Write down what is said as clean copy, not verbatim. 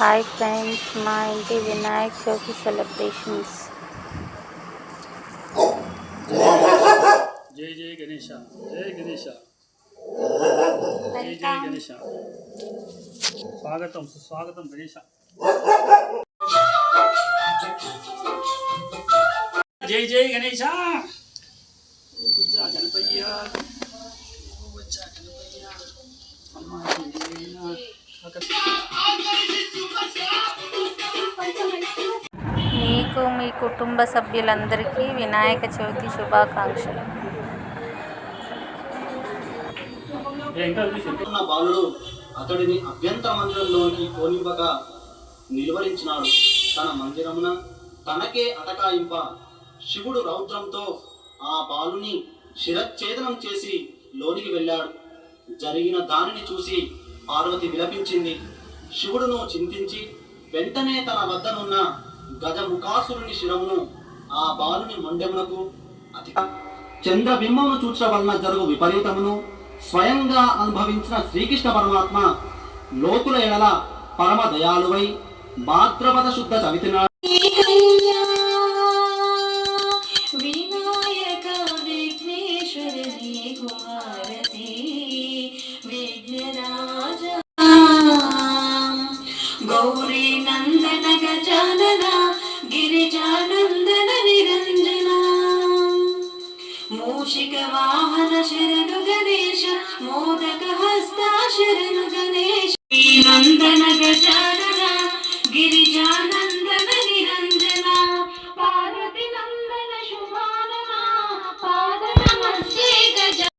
Hi friends, మా ఇంటి Vinayaka Chavithi celebrations. జై జై గణేష, జై గణేష, జై జై గణేష. స్వాగతం సుస్వాగతం గణేష. జై జై గణేష. గణపయ్య మీకు మీ కుటుంబ సభ్యులందరికీ వినాయక చవితి శుభాకాంక్షలు. బాలుడు అతడిని అభ్యంతర మందిరంలోకి పోనివ్వక నిలువరించినాడు. తన మందిరమున తనకే అటకాయింప శివుడు రౌద్రంతో ఆ బాలుని శిరచ్ఛేదనం చేసి లోనికి వెళ్ళాడు. జరిగిన దానిని చూసి పార్వతి విలపించింది. శివుడును చింతించి వెంటనే తన వద్దనున్న గజముఖాసురుని శిరమును ఆ బాలుని మొండెమునకు చంద్రబింబమును చూచడం వలన జరుగు విపరీతమును స్వయంగా అనుభవించిన శ్రీకృష్ణ పరమాత్మ లోకుల ఎడల పరమ దయాళువై భాద్రపద శుద్ధ చవితి నాడు గౌరీ నందన గజానన గిరిజానందన నిరంజన మూషిక వాహన శరణు గణేశ మోదక హస్త శరణు గణేశ నందన గజానన